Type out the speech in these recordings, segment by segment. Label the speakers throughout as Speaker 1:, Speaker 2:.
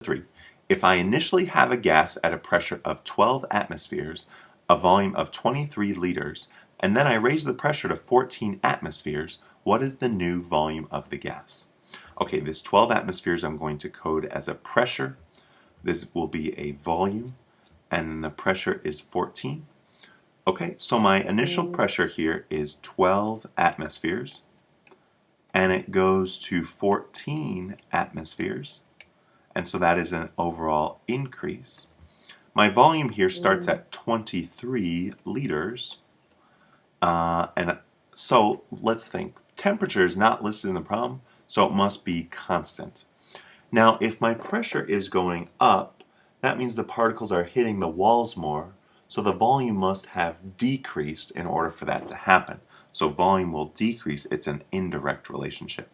Speaker 1: 3. If I initially have a gas at a pressure of 12 atmospheres, a volume of 23 liters, and then I raise the pressure to 14 atmospheres, what is the new volume of the gas? Okay, this 12 atmospheres I'm going to code as a pressure. This will be a volume, and the pressure is 14. Okay, so my initial pressure here is 12 atmospheres, and it goes to 14 atmospheres, and so that is an overall increase. My volume here starts at 23 liters, and so let's think. Temperature is not listed in the problem, so it must be constant. Now, if my pressure is going up, that means the particles are hitting the walls more, so the volume must have decreased in order for that to happen. So volume will decrease. It's an indirect relationship.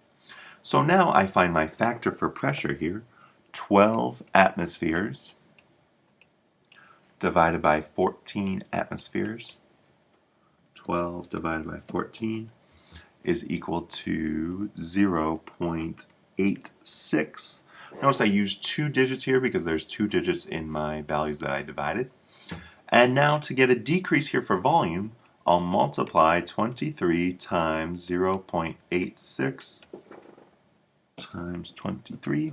Speaker 1: So now I find my factor for pressure here, 12 atmospheres divided by 14 atmospheres. 12 divided by 14 is equal to 0.86. Notice I used 2 digits here because there's 2 digits in my values that I divided. And now to get a decrease here for volume, I'll multiply 23 times 0.86 times 23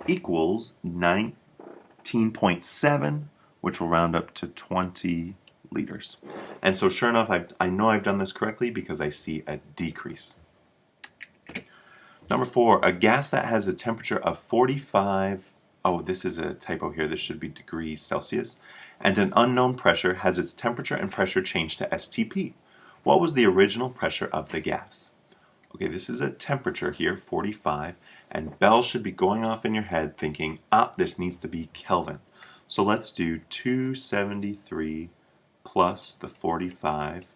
Speaker 1: equals 19.7, which will round up to 20 liters. And so sure enough, I know I've done this correctly because I see a decrease. Number 4, a gas that has a temperature of 45, oh, this is a typo here, this should be degrees Celsius, and an unknown pressure has its temperature and pressure changed to STP. What was the original pressure of the gas? Okay, this is a temperature here, 45, and bells should be going off in your head thinking, this needs to be Kelvin. So let's do 273 plus the 45,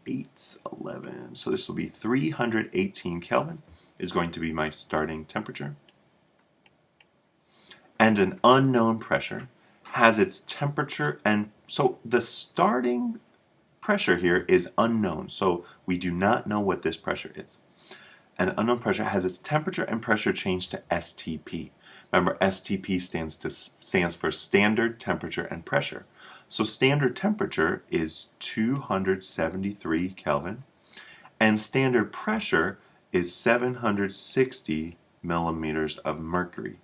Speaker 1: 8, 11, so this will be 318 Kelvin is going to be my starting temperature. And an unknown pressure has its temperature, and so the starting pressure here is unknown, so we do not know what this pressure is. An unknown pressure has its temperature and pressure changed to STP. Remember, STP stands for standard temperature and pressure. So standard temperature is 273 Kelvin, and standard pressure is 760 millimeters of mercury.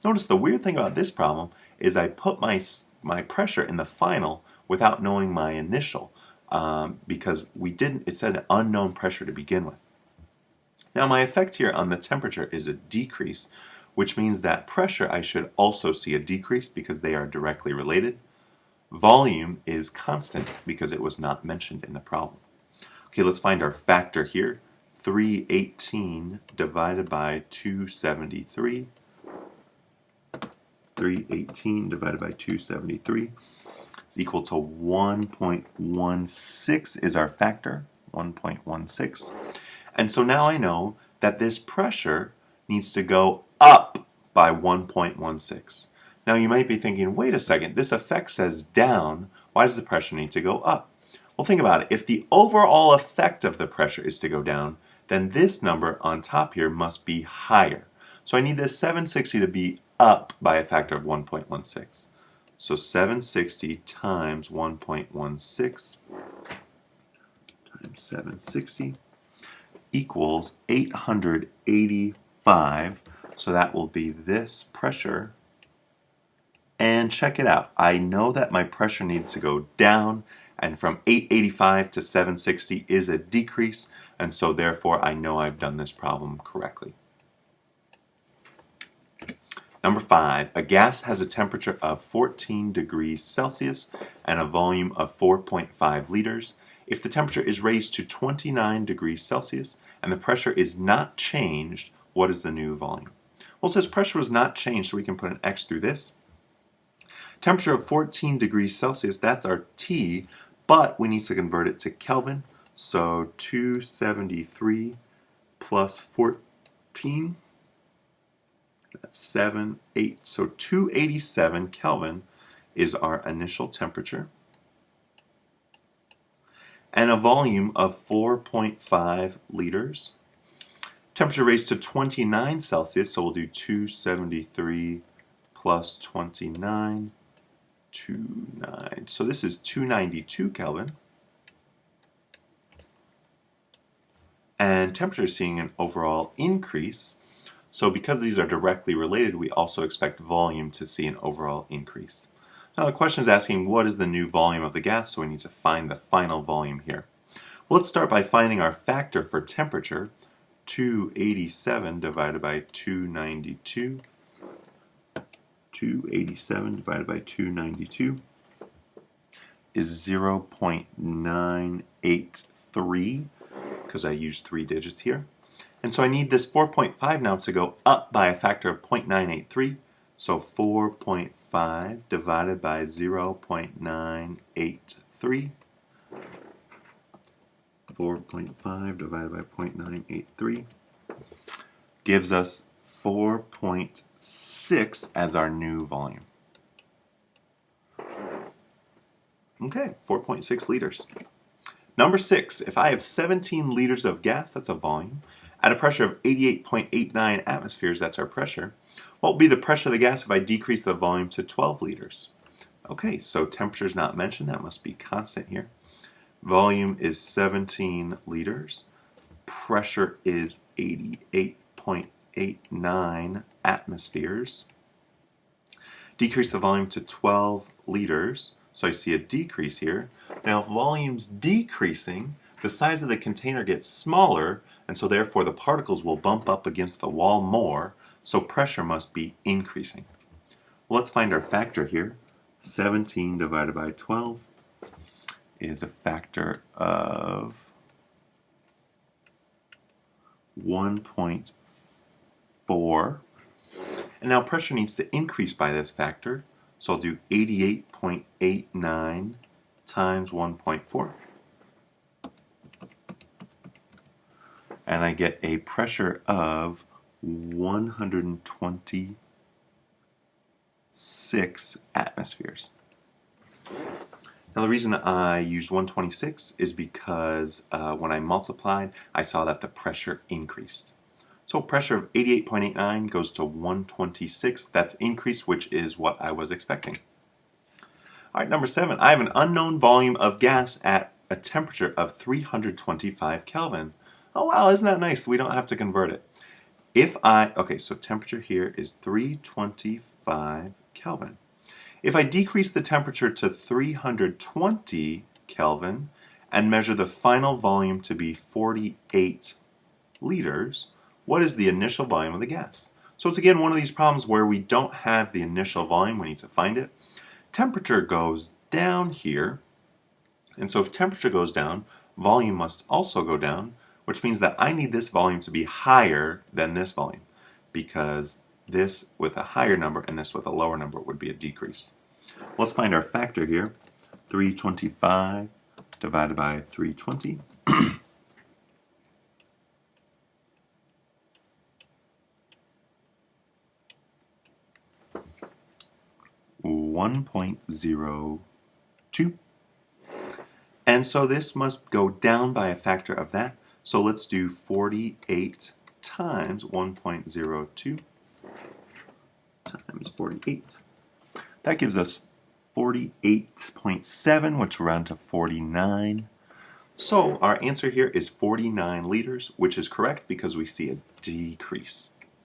Speaker 1: Notice the weird thing about this problem is I put my pressure in the final without knowing my initial, because it said an unknown pressure to begin with. Now my effect here on the temperature is a decrease, which means that pressure I should also see a decrease because they are directly related. Volume is constant because it was not mentioned in the problem. Okay, let's find our factor here. 318 divided by 273. 318 divided by 273 is equal to 1.16 is our factor, 1.16. And so now I know that this pressure needs to go up by 1.16. Now you might be thinking, wait a second, this effect says down. Why does the pressure need to go up? Well, think about it. If the overall effect of the pressure is to go down, then this number on top here must be higher. So I need this 760 to be up by a factor of 1.16. So 760 times 1.16 times 760 equals 885. So that will be this pressure. And check it out. I know that my pressure needs to go down, and from 885 to 760 is a decrease, and so therefore I know I've done this problem correctly. Number 5, a gas has a temperature of 14 degrees Celsius and a volume of 4.5 liters. If the temperature is raised to 29 degrees Celsius and the pressure is not changed, what is the new volume? Well, it says pressure was not changed, so we can put an X through this. Temperature of 14 degrees Celsius, that's our T, but we need to convert it to Kelvin. So 273 plus 14, that's 7, 8. So 287 Kelvin is our initial temperature. And a volume of 4.5 liters. Temperature raised to 29 Celsius, so we'll do 273 plus 29, 29. So this is 292 Kelvin. And temperature is seeing an overall increase. So because these are directly related, we also expect volume to see an overall increase. Now the question is asking what is the new volume of the gas, so we need to find the final volume here. Well, let's start by finding our factor for temperature. 287 divided by 292. 287 divided by 292 is 0.983 because I used 3 digits here. And so I need this 4.5 now to go up by a factor of 0.983. So 4.5 divided by 0.983. 4.5 divided by 0.983 gives us 4.6 as our new volume. Okay, 4.6 liters. Number 6, if I have 17 liters of gas, that's a volume, at a pressure of 88.89 atmospheres, that's our pressure, what will be the pressure of the gas if I decrease the volume to 12 liters? Okay, so temperature is not mentioned, that must be constant here. Volume is 17 liters. Pressure is 88.89 atmospheres. Decrease the volume to 12 liters. So I see a decrease here. Now if volume's decreasing, the size of the container gets smaller, and so therefore the particles will bump up against the wall more, so pressure must be increasing. Well, let's find our factor here. 17 divided by 12 is a factor of 1.4. And now pressure needs to increase by this factor. So I'll do 88.89 times 1.4. And I get a pressure of 126 atmospheres. Now the reason I used 126 is because when I multiplied, I saw that the pressure increased. So pressure of 88.89 goes to 126. That's increase, which is what I was expecting. All right, number 7. I have an unknown volume of gas at a temperature of 325 Kelvin. Oh wow, isn't that nice? We don't have to convert it. Okay, so temperature here is 325 Kelvin. If I decrease the temperature to 320 Kelvin and measure the final volume to be 48 liters, what is the initial volume of the gas? So it's again one of these problems where we don't have the initial volume, we need to find it. Temperature goes down here, and so if temperature goes down, volume must also go down, which means that I need this volume to be higher than this volume, because this with a higher number and this with a lower number would be a decrease. Let's find our factor here. 325 divided by 320. 1.02. And so this must go down by a factor of that. So let's do 48 times 1.02 times 48. That gives us 48.7, which will round to 49. So our answer here is 49 liters, which is correct because we see a decrease.